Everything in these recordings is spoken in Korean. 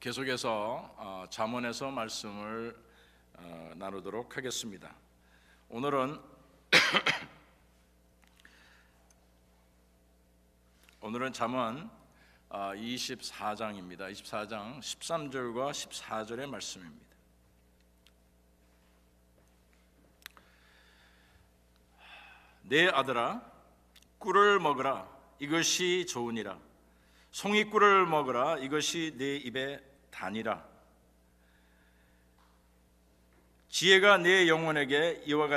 계속해서 잠언에서 말씀을 나누도록 하겠습니다. 오늘은 잠언 24장입니다. 24장 13절과 14절의 말씀입니다. 내 아들아, 꿀을 먹으라, 이것이 좋으니라. 송이꿀을 먹으라, 이것이 내 입에 다니라. 지혜가 내 영혼에게 이와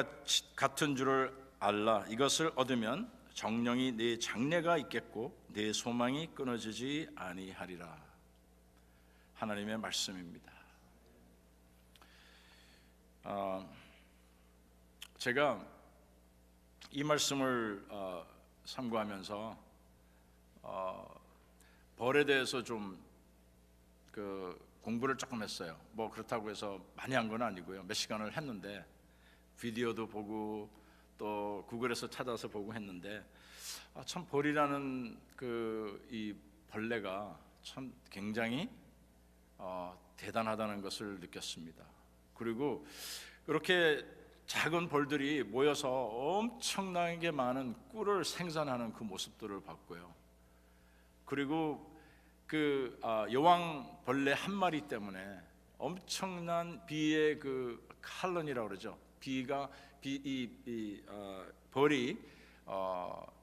같은 줄을 알라. 이것을 얻으면 정령이 내 장래가 있겠고 내 소망이 끊어지지 아니하리라. 하나님의 말씀입니다. 제가 이 말씀을 삼고하면서 벌에 대해서 좀 공부를 조금 했어요. 뭐 그렇다고 해서 많이 한 건 아니고요. 몇 시간을 했는데 비디오도 보고 또 구글에서 찾아서 보고 했는데 참 벌이라는 이 벌레가 참 굉장히 대단하다는 것을 느꼈습니다. 그리고 그렇게 작은 벌들이 모여서 엄청나게 많은 꿀을 생산하는 그 모습들을 봤고요. 그리고 여왕 벌레 한 마리 때문에 엄청난 비의 칼론이라고 그러죠. 벌이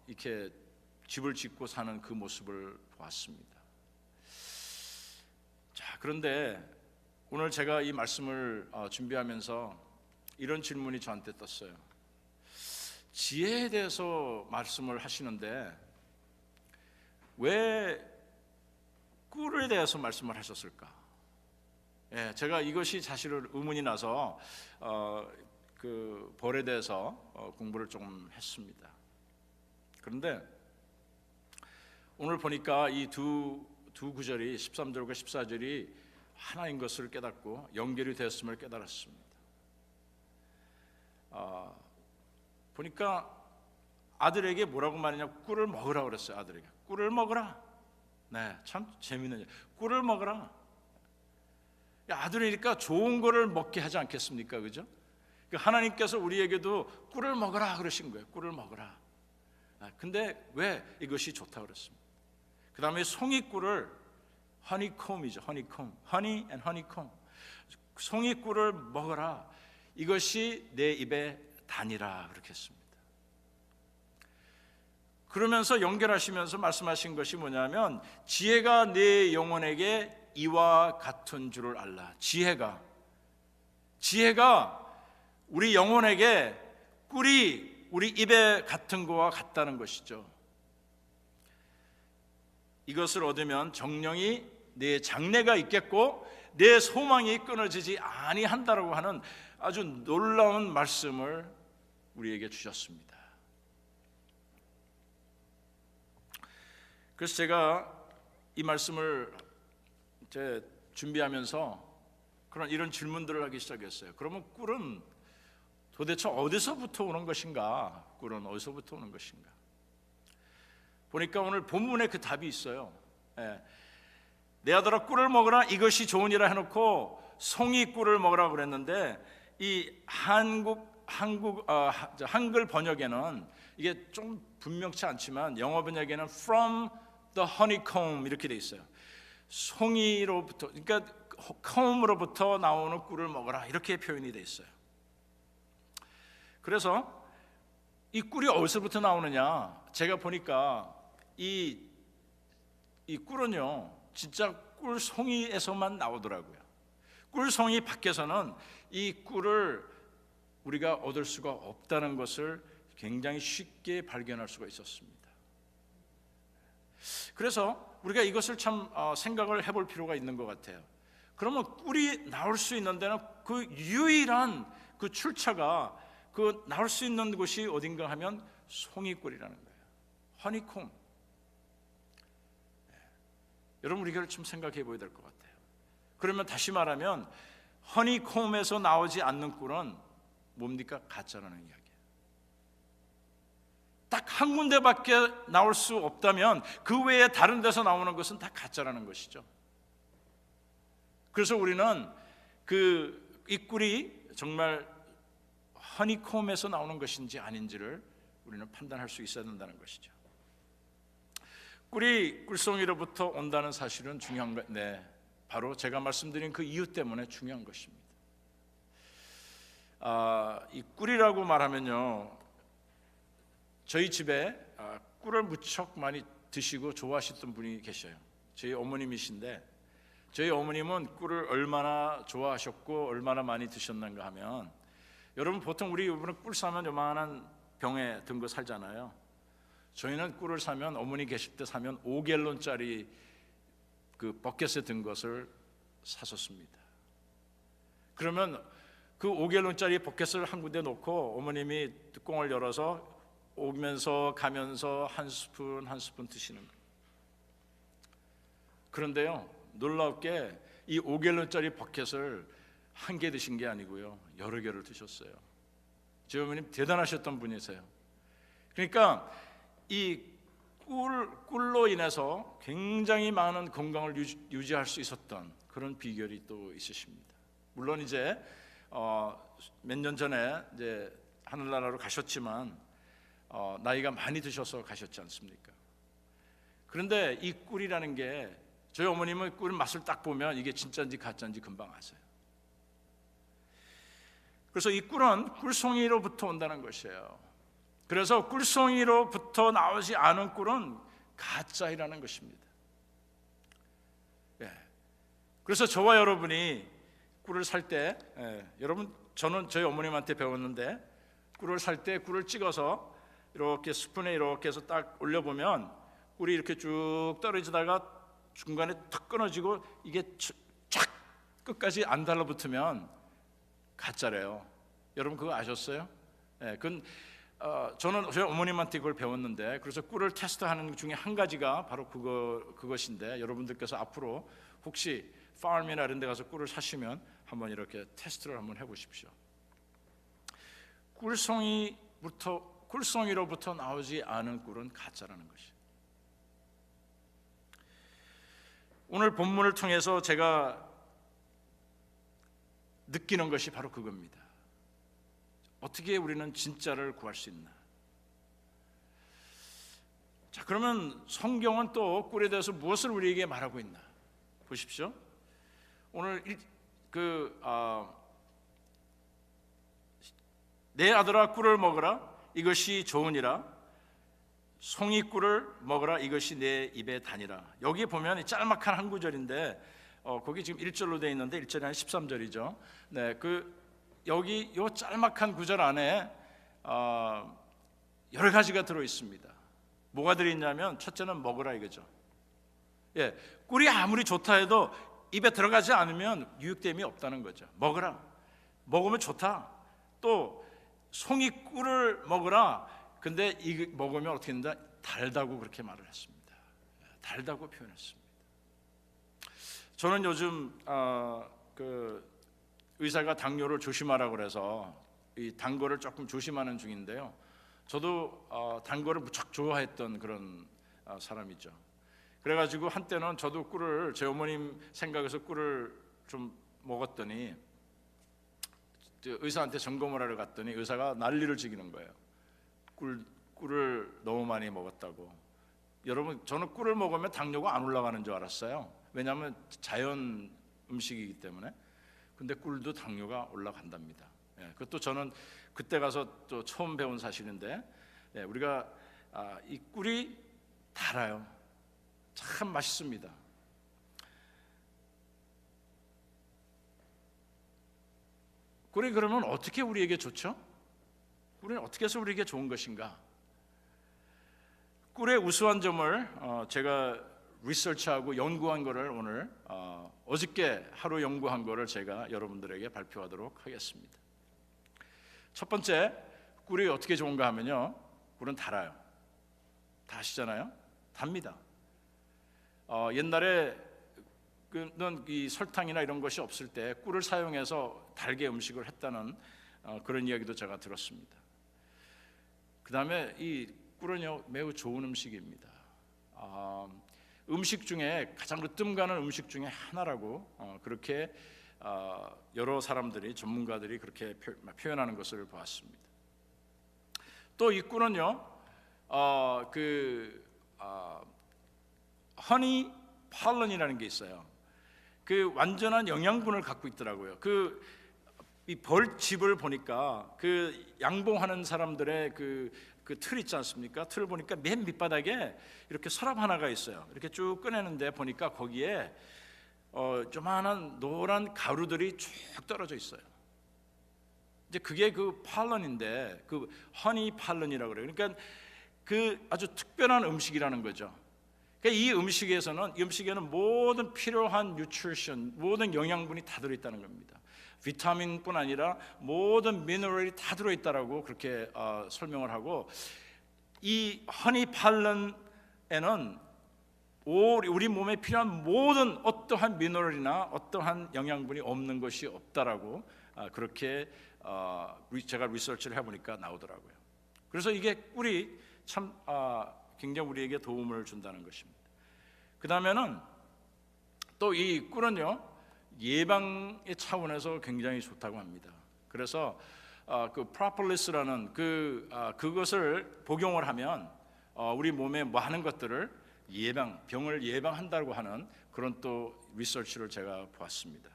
이렇게 집을 짓고 사는 그 모습을 보았습니다. 자, 그런데 오늘 제가 이 말씀을 준비하면서 이런 질문이 저한테 떴어요. 지혜에 대해서 말씀을 하시는데 왜 꿀에 대해서 말씀을 하셨을까? 제가 이것이 사실은 의문이 나서 벌에 대해서 공부를 조금 했습니다. 그런데 오늘 보니까 이 두 구절이 13절과 14절이 하나인 것을 깨닫고 연결이 되었음을 깨달았습니다. 보니까 아들에게 뭐라고 말하냐, 꿀을 먹으라 그랬어요. 아들에게 꿀을 먹으라. 네, 참 재미있는. 꿀을 먹으라. 아들이니까 좋은 거를 먹게 하지 않겠습니까? 그죠? 하나님께서 우리에게도 꿀을 먹으라 그러신 거예요. 꿀을 먹으라. 근데 왜 이것이 좋다고 그랬습니다. 그 다음에 송이꿀을 허니콤이죠. 허니콤, 허니 앤 허니콤. 송이꿀을 먹어라. 이것이 내 입에 다니라 그렇게 했습니다. 그러면서 연결하시면서 말씀하신 것이 뭐냐면 지혜가 내 영혼에게 이와 같은 줄을 알라. 지혜가 우리 영혼에게 꿀이 우리 입에 같은 거와 같다는 것이죠. 이것을 얻으면 정령이 내 장래가 있겠고 내 소망이 끊어지지 아니한다라고 하는 아주 놀라운 말씀을 우리에게 주셨습니다. 그래서 제가 이 말씀을 준비하면서 이런 질문들을 하기 시작했어요. 그러면 꿀은 도대체 어디서부터 오는 것인가? 꿀은 어디서부터 오는 것인가? 보니까 오늘 본문에 그 답이 있어요. 내 아들아, 꿀을 먹으라, 이것이 좋으니라 해놓고 송이꿀을 먹으라 그랬는데 이 한글 번역에는 이게 좀 분명치 않지만 영어 번역에는 from the honeycomb 이렇게 돼 있어요. 송이로부터, 그러니까 comb으로부터 나오는 꿀을 먹어라 이렇게 표현이 돼 있어요. 그래서 이 꿀이 어디서부터 나오느냐? 제가 보니까 이 꿀은요, 진짜 꿀송이에서만 나오더라고요. 꿀송이 밖에서는 이 꿀을 우리가 얻을 수가 없다는 것을 굉장히 쉽게 발견할 수가 있었습니다. 그래서 우리가 이것을 참 생각을 해볼 필요가 있는 것 같아요. 그러면 꿀이 나올 수 있는 데는 그 유일한 그 출처가 나올 수 있는 곳이 어딘가 하면 송이꿀이라는 거예요. 허니콤. 여러분, 우리가 좀 생각해 보여야 될 것 같아요. 그러면 다시 말하면 허니콤에서 나오지 않는 꿀은 뭡니까? 가짜라는 이야기예요. 딱 한 군데밖에 나올 수 없다면 그 외에 다른 데서 나오는 것은 다 가짜라는 것이죠. 그래서 우리는 이 꿀이 정말 허니콤에서 나오는 것인지 아닌지를 우리는 판단할 수 있어야 된다는 것이죠. 꿀이 꿀송이로부터 온다는 사실은 중요한 것, 네, 바로 제가 말씀드린 그 이유 때문에 중요한 것입니다. 이 꿀이라고 말하면요, 저희 집에 꿀을 무척 많이 드시고 좋아하셨던 분이 계셔요. 저희 어머님이신데, 저희 어머님은 꿀을 얼마나 좋아하셨고 얼마나 많이 드셨는가 하면, 여러분 보통 우리 꿀 사면 요만한 병에 든 거 살잖아요. 저희는 꿀을 사면, 어머니 계실 때 사면 5갤론짜리 그 버켓에 든 것을 샀었습니다. 그러면 그 5갤론짜리 버켓을 한 군데 놓고 어머님이 뚜껑을 열어서 오면서 가면서 한 스푼 한 스푼 드시는 거예요. 그런데요, 놀랍게 이 5갤론짜리 버켓을 한 개 드신 게 아니고요, 여러 개를 드셨어요. 저희 어머님 대단하셨던 분이세요. 그러니까 이 꿀로 인해서 굉장히 많은 건강을 유지할 수 있었던 그런 비결이 또 있으십니다. 물론 이제 몇 년 전에 이제 하늘나라로 가셨지만 나이가 많이 드셔서 가셨지 않습니까? 그런데 이 꿀이라는 게, 저희 어머님은 꿀 맛을 딱 보면 이게 진짜인지 가짜인지 금방 아세요. 그래서 이 꿀은 꿀송이로부터 온다는 것이에요. 그래서 꿀송이로부터 나오지 않은 꿀은 가짜이라는 것입니다. 그래서 저와 여러분이 꿀을 살 때, 여러분, 저는 저희 어머님한테 배웠는데, 꿀을 살 때 꿀을 찍어서 이렇게 스푼에 이렇게 해서 딱 올려보면 꿀이 이렇게 쭉 떨어지다가 중간에 탁 끊어지고 이게 쫙 끝까지 안 달라붙으면 가짜래요. 여러분 그거 아셨어요? 그건 저는 저희 어머님한테 그걸 배웠는데, 그래서 꿀을 테스트하는 것 중에 한 가지가 바로 그것인데, 여러분들께서 앞으로 혹시 파움이나 이런 데 가서 꿀을 사시면 한번 이렇게 테스트를 한번 해보십시오. 꿀송이로부터 나오지 않은 꿀은 가짜라는 것이에요. 오늘 본문을 통해서 제가 느끼는 것이 바로 그겁니다. 어떻게 우리는 진짜를 구할 수 있나? 자, 그러면 성경은 또 꿀에 대해서 무엇을 우리에게 말하고 있나? 보십시오. 오늘 내 아들아 꿀을 먹으라, 이것이 좋으니라. 송이꿀을 먹으라, 이것이 내 입에 다니라. 여기 보면 짤막한 한 구절인데, 거기 지금 1절로 되어 있는데 1절이 아니라 13절이죠. 네, 여기 요 짤막한 구절 안에 여러 가지가 들어 있습니다. 뭐가 들어 있냐면, 첫째는 먹으라 이거죠. 꿀이 아무리 좋다 해도 입에 들어가지 않으면 유익됨이 없다는 거죠. 먹으라, 먹으면 좋다. 또 송이꿀을 먹으라. 근데 이 먹으면 어떻게 된다? 달다고 그렇게 말을 했습니다. 달다고 표현했습니다. 저는 요즘 의사가 당뇨를 조심하라고 그래서 이 단 거를 조금 조심하는 중인데요. 저도 단 거를 무척 좋아했던 그런 사람이죠. 그래가지고 한때는 저도 꿀을, 제 어머님 생각에서 꿀을 좀 먹었더니 의사한테 점검을 하러 갔더니 의사가 난리를 지기는 거예요. 꿀을 너무 많이 먹었다고. 여러분, 저는 꿀을 먹으면 당뇨가 안 올라가는 줄 알았어요. 왜냐하면 자연 음식이기 때문에. 근데 꿀도 당뇨가 올라간답니다. 그것도 저는 그때 가서 또 처음 배운 사실인데, 우리가 이 꿀이 달아요. 참 맛있습니다. 꿀이 그러면 어떻게 우리에게 좋죠? 꿀은 어떻게 해서 우리에게 좋은 것인가? 꿀의 우수한 점을 제가 리서치하고 연구한 거를 오늘 어저께 하루 연구한 거를 제가 여러분들에게 발표하도록 하겠습니다. 첫 번째, 꿀이 어떻게 좋은가 하면요, 꿀은 달아요. 다 아시잖아요? 답니다. 옛날에 이 설탕이나 이런 것이 없을 때 꿀을 사용해서 달게 음식을 했다는 그런 이야기도 제가 들었습니다. 그 다음에 이 꿀은요 매우 좋은 음식입니다. 음식 중에 가장 으뜸 가는 음식 중에 하나라고 그렇게 여러 사람들이 전문가들이 그렇게 표현하는 것을 보았습니다. 또 이 꿀은요, 허니 폴런이라는 게 있어요. 그 완전한 영양분을 갖고 있더라고요. 이 벌집을 보니까 그 양봉하는 사람들의 그 틀 있지 않습니까? 틀을 보니까 맨 밑바닥에 이렇게 서랍 하나가 있어요. 이렇게 쭉 꺼내는데 보니까 거기에 조만한 노란 가루들이 쭉 떨어져 있어요. 이제 그게 그 폴런인데, 그 허니 폴런이라고 그래요. 그러니까 그 아주 특별한 음식이라는 거죠. 그러니까 이 음식에는 모든 필요한 뉴트리션, 모든 영양분이 다 들어있다는 겁니다. 비타민뿐 아니라 모든 미네랄이 다 들어있다라고 그렇게 설명을 하고, 이 허니 폴런에는 우리 몸에 필요한 모든 어떠한 미네랄이나 어떠한 영양분이 없는 것이 없다라고 그렇게 제가 리서치를 해보니까 나오더라고요. 그래서 이게 꿀이 참 굉장히 우리에게 도움을 준다는 것입니다. 그 다음에는 또 이 꿀은요, 예방의 차원에서 굉장히 좋다고 합니다. 그래서 그 프로폴리스라는 그것을 복용을 하면 우리 몸에 많은 것들을 병을 예방한다고 하는 그런 또 리서치를 제가 보았습니다.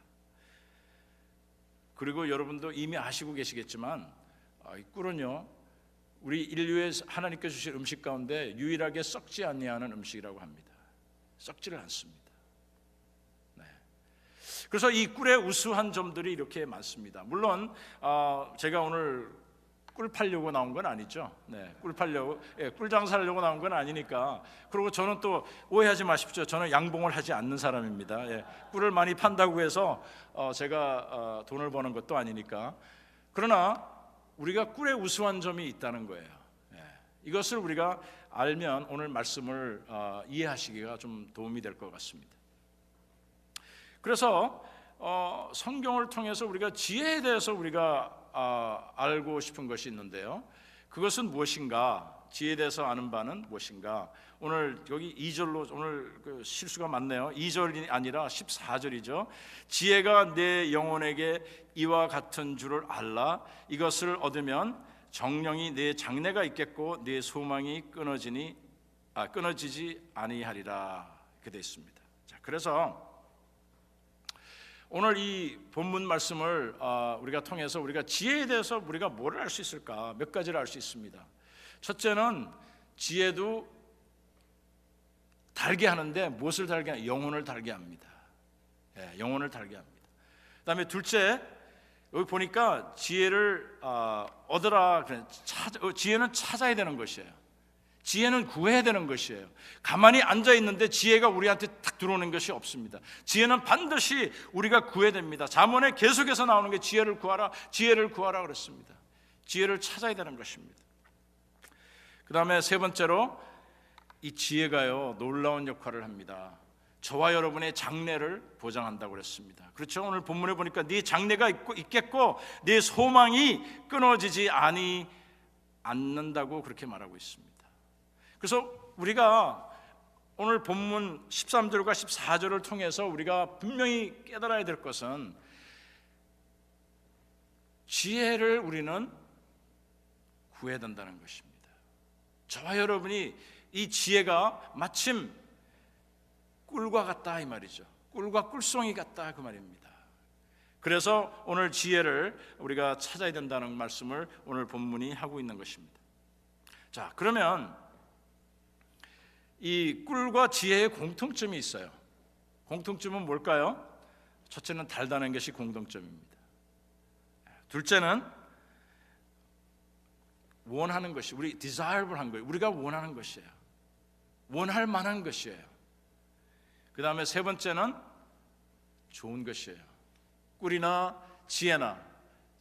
그리고 여러분도 이미 아시고 계시겠지만 이 꿀은요, 우리 인류의 하나님께 주신 음식 가운데 유일하게 썩지 아니하는 음식이라고 합니다. 썩지를 않습니다. 네. 그래서 이 꿀의 우수한 점들이 이렇게 많습니다. 물론 제가 오늘 꿀 팔려고 나온 건 아니죠. 네, 꿀 장사하려고 나온 건 아니니까. 그리고 저는 또 오해하지 마십시오. 저는 양봉을 하지 않는 사람입니다. 예, 꿀을 많이 판다고 해서 제가 돈을 버는 것도 아니니까. 그러나 우리가 꿀의 우수한 점이 있다는 거예요. 예, 이것을 우리가 알면 오늘 말씀을 이해하시기가 좀 도움이 될 것 같습니다. 그래서 성경을 통해서 우리가 지혜에 대해서 우리가 알고 싶은 것이 있는데요, 그것은 무엇인가? 지혜에 대해서 아는 바는 무엇인가? 오늘 여기 2절로 오늘 실수가 많네요. 2절이 아니라 14절이죠. 지혜가 내 영혼에게 이와 같은 줄을 알라. 이것을 얻으면 정령이 내 장래가 있겠고 내 소망이 끊어지지 아니하리라. 이렇게 되어 있습니다. 자, 그래서 오늘 이 본문 말씀을 우리가 통해서 우리가 지혜에 대해서 우리가 뭘 알 수 있을까? 몇 가지를 알 수 있습니다. 첫째는 지혜도 달게 하는데 무엇을 달게 하냐? 영혼을 달게 합니다. 예, 영혼을 달게 합니다. 그다음에 둘째, 여기 보니까 지혜를 얻으라. 지혜는 찾아야 되는 것이에요. 지혜는 구해야 되는 것이에요. 가만히 앉아 있는데 지혜가 우리한테 딱 들어오는 것이 없습니다. 지혜는 반드시 우리가 구해야 됩니다. 잠언에 계속해서 나오는 게 지혜를 구하라, 지혜를 구하라 그랬습니다. 지혜를 찾아야 되는 것입니다. 그 다음에 세 번째로 이 지혜가요, 놀라운 역할을 합니다. 저와 여러분의 장래를 보장한다고 그랬습니다. 그렇죠? 오늘 본문에 보니까 네 장래가 있겠고 네 소망이 끊어지지 않는다고 그렇게 말하고 있습니다. 그래서 우리가 오늘 본문 13절과 14절을 통해서 우리가 분명히 깨달아야 될 것은, 지혜를 우리는 구해야 된다는 것입니다. 저와 여러분이 이 지혜가 마침 꿀과 같다 이 말이죠. 꿀과 꿀송이 같다 그 말입니다. 그래서 오늘 지혜를 우리가 찾아야 된다는 말씀을 오늘 본문이 하고 있는 것입니다. 자, 그러면 이 꿀과 지혜의 공통점이 있어요. 공통점은 뭘까요? 첫째는 달다는 것이 공통점입니다. 둘째는 원하는 것이, 우리 desirable한 거예요. 우리가 원하는 것이에요. 원할 만한 것이에요. 그 다음에 세 번째는 좋은 것이에요. 꿀이나 지혜나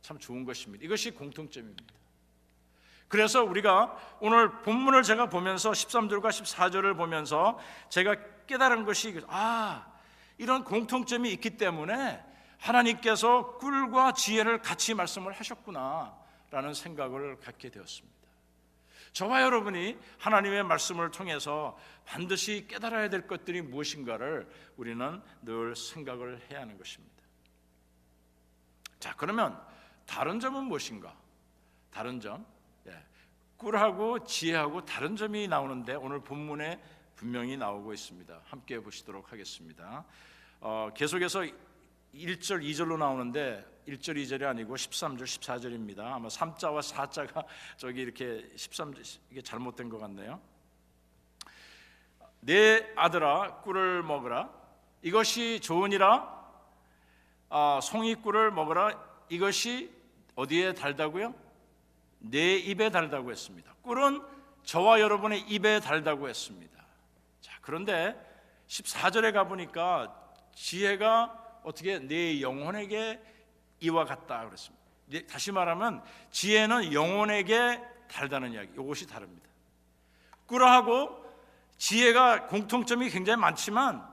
참 좋은 것입니다. 이것이 공통점입니다. 그래서 우리가 오늘 본문을 제가 보면서 13절과 14절을 보면서 제가 깨달은 것이, 이런 공통점이 있기 때문에 하나님께서 꿀과 지혜를 같이 말씀을 하셨구나 라는 생각을 갖게 되었습니다. 저와 여러분이 하나님의 말씀을 통해서 반드시 깨달아야 될 것들이 무엇인가를 우리는 늘 생각을 해야 하는 것입니다. 자, 그러면 다른 점은 무엇인가? 다른 점, 꿀하고 지혜하고 다른 점이 나오는데 오늘 본문에 분명히 나오고 있습니다. 함께 보시도록 하겠습니다. 계속해서 1절, 2절로 나오는데 1절, 2절이 아니고 13절, 14절입니다. 아마 3자와 4자가 저기 이렇게 13절 이게 잘못된 것 같네요. 내 아들아 꿀을 먹으라 이것이 좋으니라. 송이꿀을 먹으라 이것이 어디에 달다고요? 내 입에 달다고 했습니다. 꿀은 저와 여러분의 입에 달다고 했습니다. 자, 그런데 14절에 가보니까 지혜가 어떻게 내 영혼에게 이와 같다 그랬습니다. 다시 말하면 지혜는 영혼에게 달다는 이야기, 이것이 다릅니다. 꿀하고 지혜가 공통점이 굉장히 많지만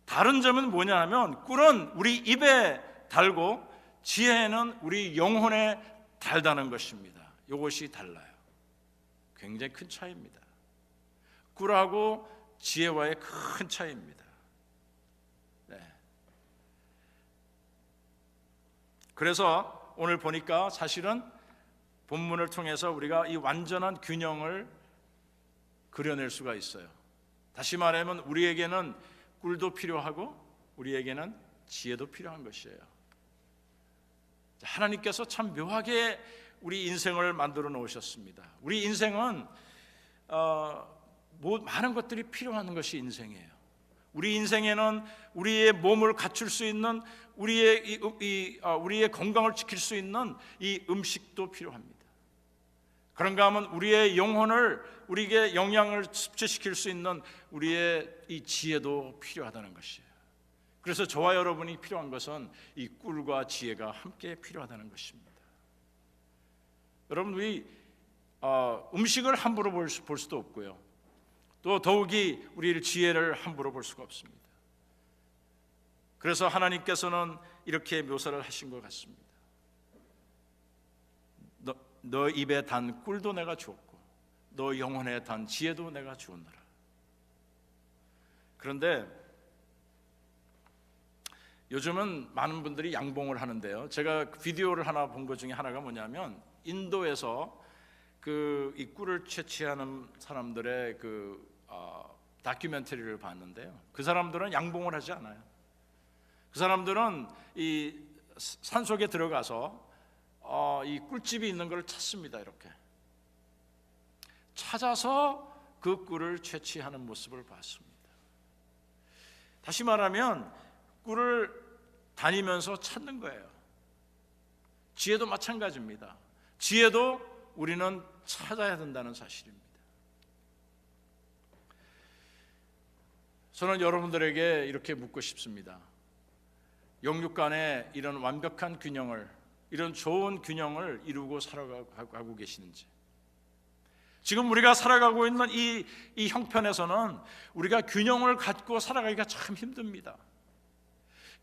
다른 점은 뭐냐 하면 꿀은 우리 입에 달고 지혜는 우리 영혼에 달다는 것입니다. 이것이 달라요. 굉장히 큰 차이입니다. 꿀하고 지혜와의 큰 차이입니다. 그래서 오늘 보니까 사실은 본문을 통해서 우리가 이 완전한 균형을 그려낼 수가 있어요. 다시 말하면 우리에게는 꿀도 필요하고 우리에게는 지혜도 필요한 것이에요. 하나님께서 참 묘하게 우리 인생을 만들어 놓으셨습니다. 우리 인생은 많은 것들이 필요한 것이 인생이에요. 우리 인생에는 우리의 몸을 갖출 수 있는 우리의 건강을 지킬 수 있는 이 음식도 필요합니다. 그런가 하면 우리의 영혼을 우리에게 영양을 섭취시킬 수 있는 우리의 이 지혜도 필요하다는 것이에요. 그래서 저와 여러분이 필요한 것은 이 꿀과 지혜가 함께 필요하다는 것입니다. 여러분, 우리 음식을 함부로 볼 수도 없고요. 또 더욱이 우리 지혜를 함부로 볼 수가 없습니다. 그래서 하나님께서는 이렇게 묘사를 하신 것 같습니다. 너 입에 단 꿀도 내가 주었고 너 영혼에 단 지혜도 내가 주었노라. 그런데 요즘은 많은 분들이 양봉을 하는데요. 제가 비디오를 하나 본 것 중에 하나가 뭐냐면 인도에서 이 꿀을 채취하는 사람들의 다큐멘터리를 봤는데요. 그 사람들은 양봉을 하지 않아요. 그 사람들은 이 산속에 들어가서 이 꿀집이 있는 걸 찾습니다. 이렇게 찾아서 그 꿀을 채취하는 모습을 봤습니다. 다시 말하면 꿀을 다니면서 찾는 거예요. 지혜도 마찬가지입니다. 지혜도 우리는 찾아야 된다는 사실입니다. 저는 여러분들에게 이렇게 묻고 싶습니다. 영육 간의 이런 완벽한 균형을, 이런 좋은 균형을 이루고 살아가고 계시는지. 지금 우리가 살아가고 있는 이 형편에서는 우리가 균형을 갖고 살아가기가 참 힘듭니다.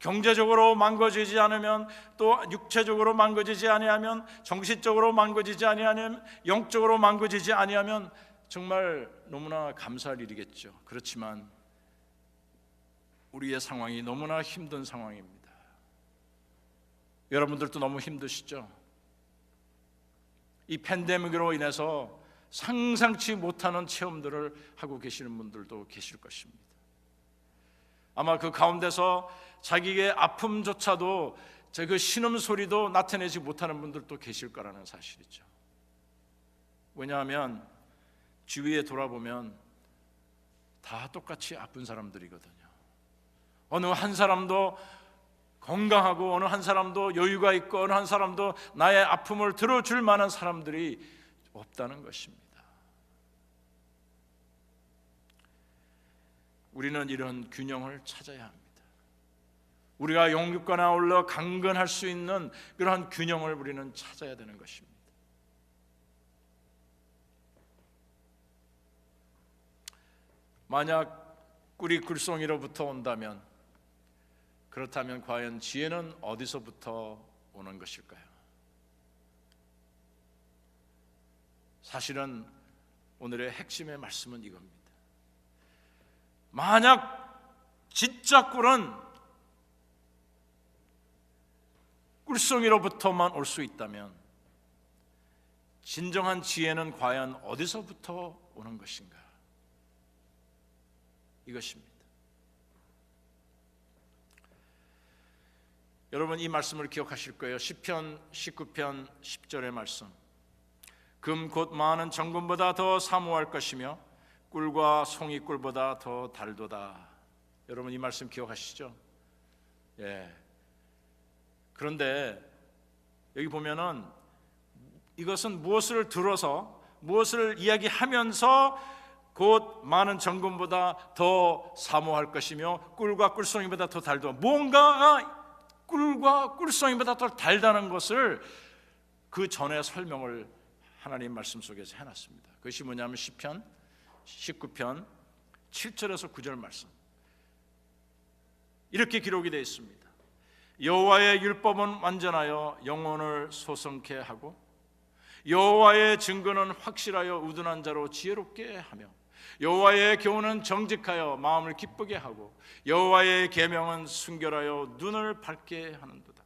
경제적으로 망가지지 않으면, 또 육체적으로 망가지지 아니하면, 정신적으로 망가지지 아니하면, 영적으로 망가지지 아니하면 정말 너무나 감사할 일이겠죠. 그렇지만 우리의 상황이 너무나 힘든 상황입니다. 여러분들도 너무 힘드시죠? 이 팬데믹으로 인해서 상상치 못하는 체험들을 하고 계시는 분들도 계실 것입니다. 아마 그 가운데서 자기의 아픔조차도 그 신음소리도 나타내지 못하는 분들도 계실 거라는 사실이죠. 왜냐하면 주위에 돌아보면 다 똑같이 아픈 사람들이거든요. 어느 한 사람도 건강하고 어느 한 사람도 여유가 있고 어느 한 사람도 나의 아픔을 들어줄 만한 사람들이 없다는 것입니다. 우리는 이런 균형을 찾아야 합니다. 우리가 영육간 아울러 강건할 수 있는 그러한 균형을 우리는 찾아야 되는 것입니다. 만약 꿀이 꿀송이로부터 온다면, 그렇다면 과연 지혜는 어디서부터 오는 것일까요? 사실은 오늘의 핵심의 말씀은 이겁니다. 만약 진짜 꿀은 꿀송이로부터만 올 수 있다면 진정한 지혜는 과연 어디서부터 오는 것인가? 이것입니다. 여러분 이 말씀을 기억하실 거예요. 시편 19편 10절의 말씀. 금 곧 많은 정금보다 더 사모할 것이며 꿀과 송이꿀보다 더 달도다. 여러분 이 말씀 기억하시죠? 예. 그런데 여기 보면은 이것은 무엇을 들어서 무엇을 이야기하면서 곧 많은 정금보다 더 사모할 것이며 꿀과 꿀송이보다 더 달도다. 뭔가가 꿀과 꿀송이보다 더 달다는 것을 그 전에 설명을 하나님 말씀 속에서 해놨습니다. 그것이 뭐냐면 시편 19편 7절에서 9절 말씀. 이렇게 기록이 되어 있습니다. 여호와의 율법은 완전하여 영혼을 소성케 하고 여호와의 증거는 확실하여 우둔한 자로 지혜롭게 하며 여호와의 교훈은 정직하여 마음을 기쁘게 하고 여호와의 계명은 순결하여 눈을 밝게 하는도다.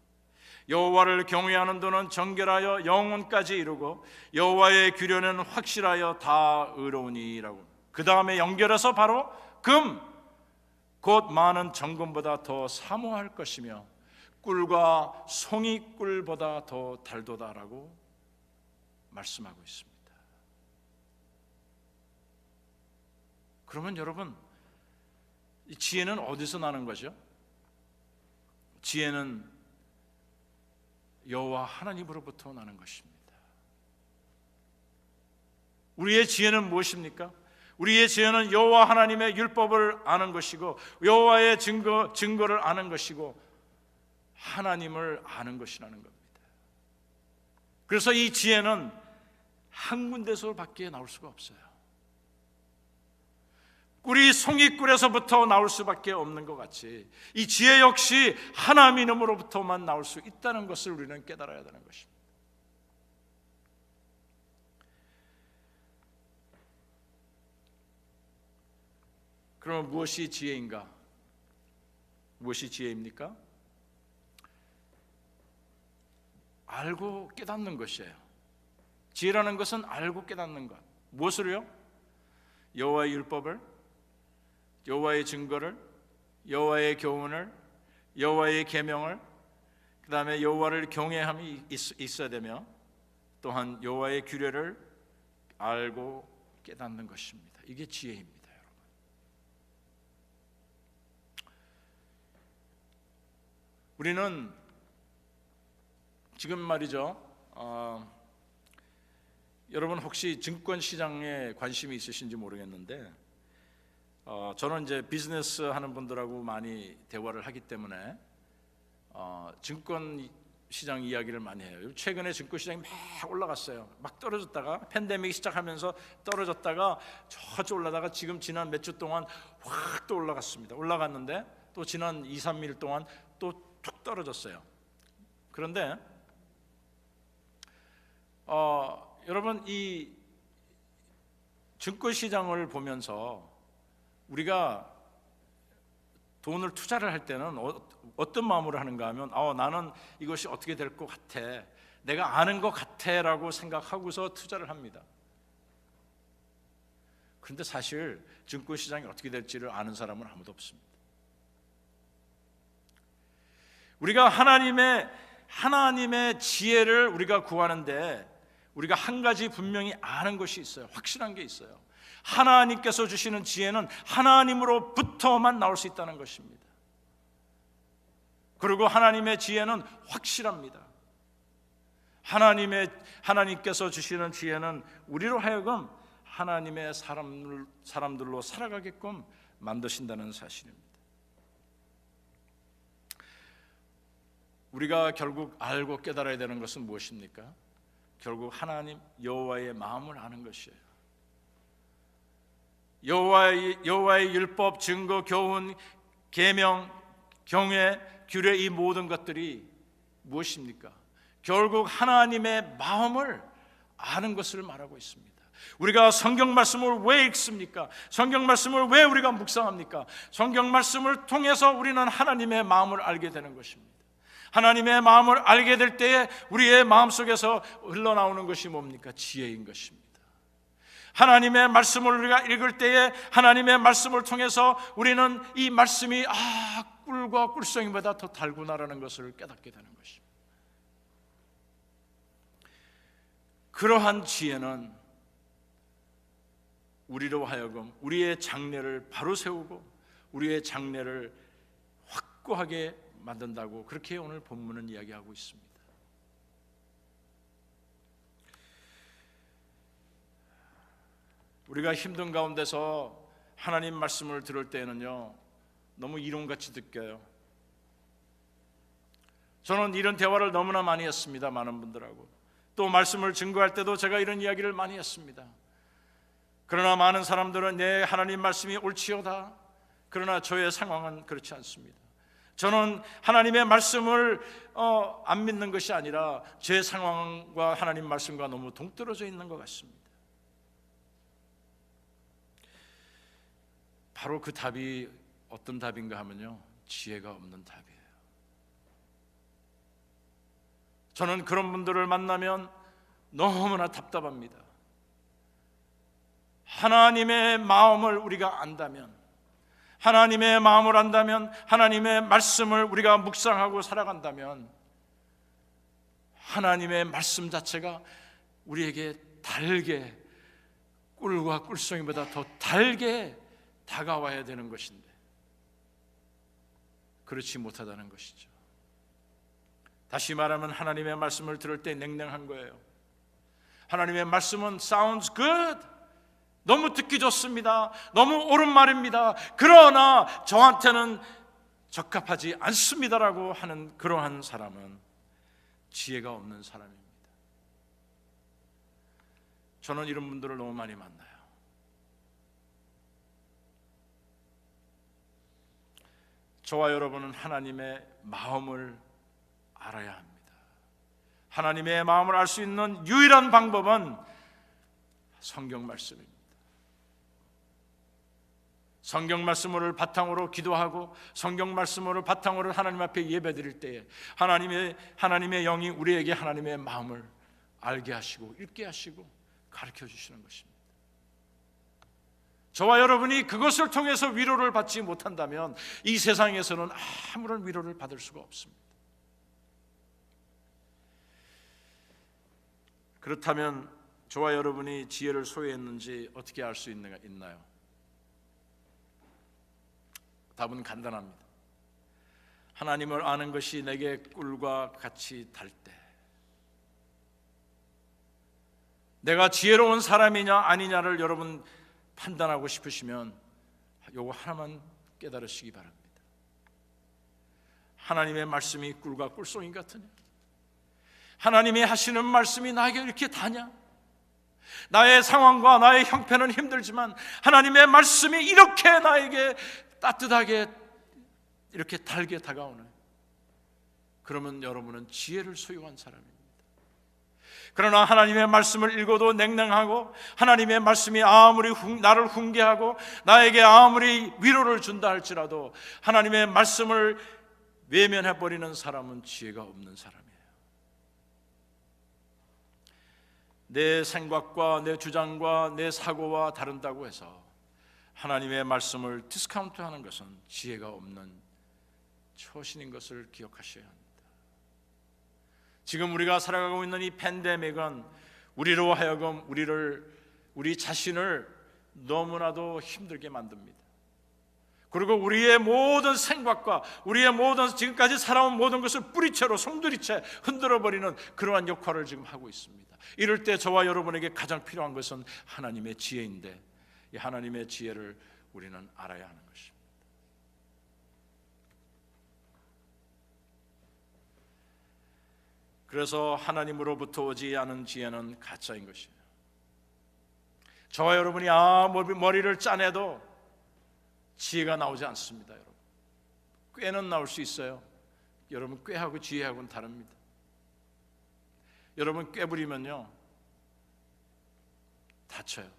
여호와를 경외하는 도는 정결하여 영혼까지 이루고 여호와의 규례는 확실하여 다 의로우니라고. 그 다음에 연결해서 바로 금 곧 많은 정금보다 더 사모할 것이며 꿀과 송이꿀보다 더 달도다라고 말씀하고 있습니다. 그러면 여러분, 이 지혜는 어디서 나는 거죠? 지혜는 여호와 하나님으로부터 나는 것입니다. 우리의 지혜는 무엇입니까? 우리의 지혜는 여호와 하나님의 율법을 아는 것이고 여호와의 증거를 아는 것이고 하나님을 아는 것이라는 겁니다. 그래서 이 지혜는 한 군데서 밖에 나올 수가 없어요. 꿀이 송이꿀에서부터 나올 수밖에 없는 것 같이 이 지혜 역시 하나님으로부터만 나올 수 있다는 것을 우리는 깨달아야 되는 것입니다. 그러면 무엇이 지혜인가? 무엇이 지혜입니까? 알고 깨닫는 것이에요. 지혜라는 것은 알고 깨닫는 것. 무엇을요? 여호와의 율법을, 여호와의 증거를, 여호와의 교훈을, 여호와의 계명을, 그 다음에 여호와를 경외함이 있어야 되며 또한 여호와의 규례를 알고 깨닫는 것입니다. 이게 지혜입니다. 우리는 지금 말이죠, 여러분 혹시 증권시장에 관심이 있으신지 모르겠는데 저는 이제 비즈니스 하는 분들하고 많이 대화를 하기 때문에 증권시장 이야기를 많이 해요. 최근에 증권시장이 막 올라갔어요. 막 떨어졌다가 팬데믹 시작하면서 떨어졌다가 저쪽 올라다가 지금 지난 몇 주 동안 확 또 올라갔습니다. 올라갔는데 또 지난 2, 3일 동안 또 툭 떨어졌어요. 그런데 여러분 이 증권시장을 보면서 우리가 돈을 투자를 할 때는 어떤 마음으로 하는가 하면 나는 이것이 어떻게 될 것 같아, 내가 아는 것 같아 라고 생각하고서 투자를 합니다. 그런데 사실 증권시장이 어떻게 될지를 아는 사람은 아무도 없습니다. 우리가 하나님의 지혜를 우리가 구하는데 우리가 한 가지 분명히 아는 것이 있어요. 확실한 게 있어요. 하나님께서 주시는 지혜는 하나님으로부터만 나올 수 있다는 것입니다. 그리고 하나님의 지혜는 확실합니다. 하나님께서 주시는 지혜는 우리로 하여금 하나님의 사람들로 살아가게끔 만드신다는 사실입니다. 우리가 결국 알고 깨달아야 되는 것은 무엇입니까? 결국 하나님 여호와의 마음을 아는 것이에요. 여호와의 율법, 증거, 교훈, 계명, 경외, 규례 이 모든 것들이 무엇입니까? 결국 하나님의 마음을 아는 것을 말하고 있습니다. 우리가 성경 말씀을 왜 읽습니까? 성경 말씀을 왜 우리가 묵상합니까? 성경 말씀을 통해서 우리는 하나님의 마음을 알게 되는 것입니다. 하나님의 마음을 알게 될 때에 우리의 마음속에서 흘러나오는 것이 뭡니까? 지혜인 것입니다. 하나님의 말씀을 우리가 읽을 때에 하나님의 말씀을 통해서 우리는 이 말씀이 꿀과 꿀송이보다 더 달구나라는 것을 깨닫게 되는 것입니다. 그러한 지혜는 우리로 하여금 우리의 장래를 바로 세우고 우리의 장래를 확고하게 만든다고 그렇게 오늘 본문은 이야기하고 있습니다. 우리가 힘든 가운데서 하나님 말씀을 들을 때는요, 너무 이론같이 느껴요. 저는 이런 대화를 너무나 많이 했습니다. 많은 분들하고. 또 말씀을 증거할 때도 제가 이런 이야기를 많이 했습니다. 그러나 많은 사람들은 내 하나님 말씀이 옳지요다. 그러나 저의 상황은 그렇지 않습니다. 저는 하나님의 말씀을 안 믿는 것이 아니라 제 상황과 하나님 말씀과 너무 동떨어져 있는 것 같습니다. 바로 그 답이 어떤 답인가 하면요, 지혜가 없는 답이에요. 저는 그런 분들을 만나면 너무나 답답합니다. 하나님의 마음을 우리가 안다면, 하나님의 마음을 안다면, 하나님의 말씀을 우리가 묵상하고 살아간다면 하나님의 말씀 자체가 우리에게 달게, 꿀과 꿀송이보다 더 달게 다가와야 되는 것인데 그렇지 못하다는 것이죠. 다시 말하면 하나님의 말씀을 들을 때 냉랭한 거예요. 하나님의 말씀은 sounds good, 너무 듣기 좋습니다. 너무 옳은 말입니다. 그러나 저한테는 적합하지 않습니다라고 하는 그러한 사람은 지혜가 없는 사람입니다. 저는 이런 분들을 너무 많이 만나요. 저와 여러분은 하나님의 마음을 알아야 합니다. 하나님의 마음을 알 수 있는 유일한 방법은 성경 말씀입니다. 성경 말씀을 바탕으로 기도하고 성경 말씀을 바탕으로 하나님 앞에 예배드릴 때에 하나님의 영이 우리에게 하나님의 마음을 알게 하시고 읽게 하시고 가르쳐 주시는 것입니다. 저와 여러분이 그것을 통해서 위로를 받지 못한다면 이 세상에서는 아무런 위로를 받을 수가 없습니다. 그렇다면 저와 여러분이 지혜를 소유했는지 어떻게 알 수 있나요? 답은 간단합니다. 하나님을 아는 것이 내게 꿀과 같이 달 때, 내가 지혜로운 사람이냐 아니냐를 여러분 판단하고 싶으시면 요거 하나만 깨달으시기 바랍니다. 하나님의 말씀이 꿀과 꿀송이 같으냐? 하나님이 하시는 말씀이 나에게 이렇게 다냐? 나의 상황과 나의 형편은 힘들지만 하나님의 말씀이 이렇게 나에게 따뜻하게 이렇게 달게 다가오네. 그러면 여러분은 지혜를 소유한 사람입니다. 그러나 하나님의 말씀을 읽어도 냉랭하고 하나님의 말씀이 아무리 나를 훈계하고 나에게 아무리 위로를 준다 할지라도 하나님의 말씀을 외면해버리는 사람은 지혜가 없는 사람이에요. 내 생각과 내 주장과 내 사고와 다른다고 해서 하나님의 말씀을 디스카운트하는 것은 지혜가 없는 처신인 것을 기억하셔야 합니다. 지금 우리가 살아가고 있는 이 팬데믹은 우리로 하여금 우리 자신을 너무나도 힘들게 만듭니다. 그리고 우리의 모든 생각과 우리의 모든 지금까지 살아온 모든 것을 뿌리채로 송두리째 흔들어버리는 그러한 역할을 지금 하고 있습니다. 이럴 때 저와 여러분에게 가장 필요한 것은 하나님의 지혜인데 이 하나님의 지혜를 우리는 알아야 하는 것입니다. 그래서 하나님으로부터 오지 않은 지혜는 가짜인 것이에요. 저와 여러분이 머리를 짜내도 지혜가 나오지 않습니다. 여러분, 꾀는 나올 수 있어요. 여러분, 꾀하고 지혜하고는 다릅니다. 여러분 꾀부리면요 다쳐요.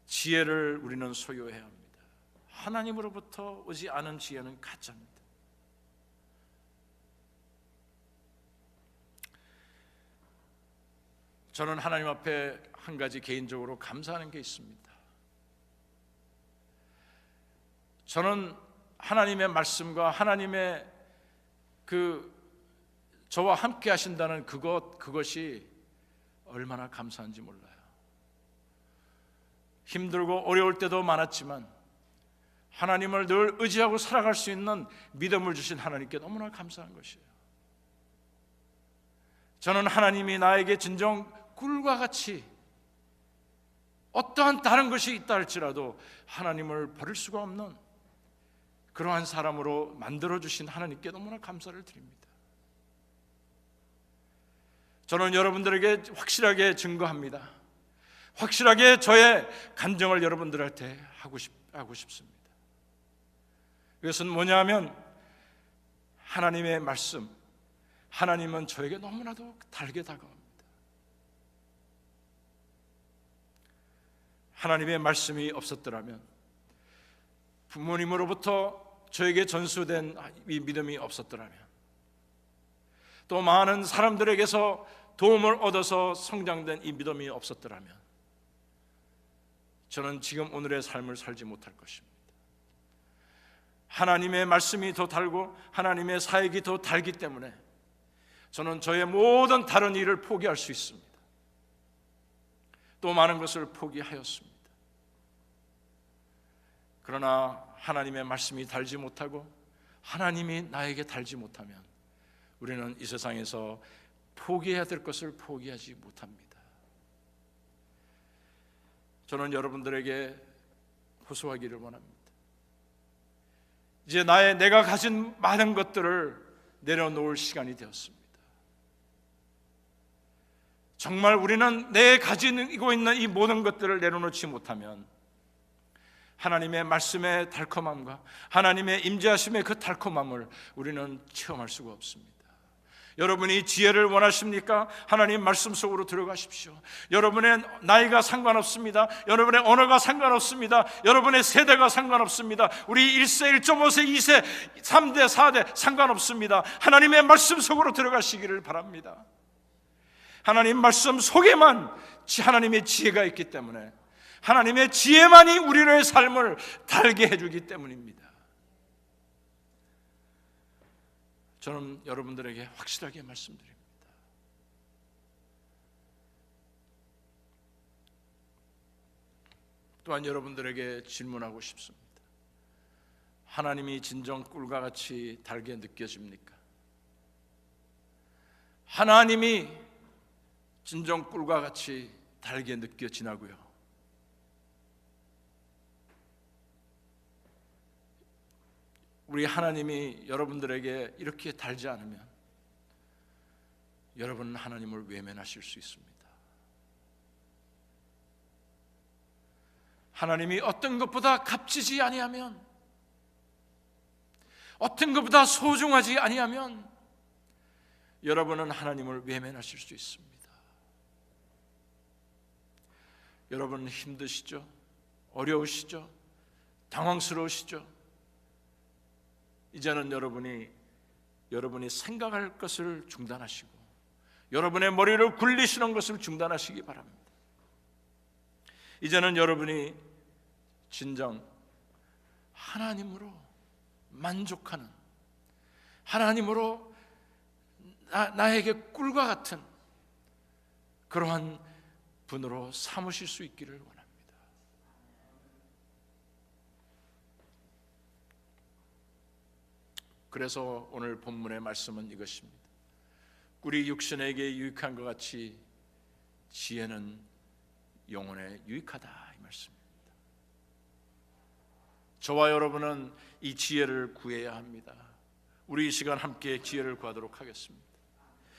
지혜를 우리는 소유해야 합니다. 하나님으로부터 오지 않은 지혜는 가짜입니다. 저는 하나님 앞에 한 가지 개인적으로 감사하는 게 있습니다. 저는 하나님의 말씀과 하나님의 저와 함께 하신다는 그것이 얼마나 감사한지 몰라요. 힘들고 어려울 때도 많았지만 하나님을 늘 의지하고 살아갈 수 있는 믿음을 주신 하나님께 너무나 감사한 것이에요. 저는 하나님이 나에게 진정 꿀과 같이 어떠한 다른 것이 있다 할지라도 하나님을 버릴 수가 없는 그러한 사람으로 만들어주신 하나님께 너무나 감사를 드립니다. 저는 여러분들에게 확실하게 증거합니다. 확실하게 저의 간증을 여러분들한테 하고 싶습니다. 그것은 뭐냐면 하나님의 말씀, 하나님은 저에게 너무나도 달게 다가옵니다. 하나님의 말씀이 없었더라면, 부모님으로부터 저에게 전수된 이 믿음이 없었더라면, 또 많은 사람들에게서 도움을 얻어서 성장된 이 믿음이 없었더라면 저는 지금 오늘의 삶을 살지 못할 것입니다. 하나님의 말씀이 더 달고 하나님의 사역이 더 달기 때문에 저는 저의 모든 다른 일을 포기할 수 있습니다. 또 많은 것을 포기하였습니다. 그러나 하나님의 말씀이 달지 못하고 하나님이 나에게 달지 못하면 우리는 이 세상에서 포기해야 될 것을 포기하지 못합니다. 저는 여러분들에게 호소하기를 원합니다. 이제 내가 가진 많은 것들을 내려놓을 시간이 되었습니다. 정말 우리는 내 가지고 있는 이 모든 것들을 내려놓지 못하면 하나님의 말씀의 달콤함과 하나님의 임재하심의 그 달콤함을 우리는 체험할 수가 없습니다. 여러분이 지혜를 원하십니까? 하나님 말씀 속으로 들어가십시오. 여러분의 나이가 상관없습니다. 여러분의 언어가 상관없습니다. 여러분의 세대가 상관없습니다. 우리 1세, 1.5세, 2세, 3대, 4대 상관없습니다. 하나님의 말씀 속으로 들어가시기를 바랍니다. 하나님 말씀 속에만 하나님의 지혜가 있기 때문에, 하나님의 지혜만이 우리의 삶을 달게 해주기 때문입니다. 저는 여러분들에게 확실하게 말씀드립니다. 또한 여러분들에게 질문하고 싶습니다. 하나님이 진정 꿀과 같이 달게 느껴집니까? 하나님이 진정 꿀과 같이 달게 느껴지나고요? 우리 하나님이 여러분들에게 이렇게 달지 않으면 여러분은 하나님을 외면하실 수 있습니다. 하나님이 어떤 것보다 값지지 아니하면, 어떤 것보다 소중하지 아니하면 여러분은 하나님을 외면하실 수 있습니다. 여러분 힘드시죠? 어려우시죠? 당황스러우시죠? 이제는 여러분이 생각할 것을 중단하시고 여러분의 머리를 굴리시는 것을 중단하시기 바랍니다. 이제는 여러분이 진정 하나님으로 만족하는, 하나님으로 나에게 꿀과 같은 그러한 분으로 삼으실 수 있기를 원합니다. 그래서 오늘 본문의 말씀은 이것입니다. 꿀이 육신에게 유익한 것 같이 지혜는 영혼에 유익하다, 이 말씀입니다. 저와 여러분은 이 지혜를 구해야 합니다. 우리 이 시간 함께 지혜를 구하도록 하겠습니다.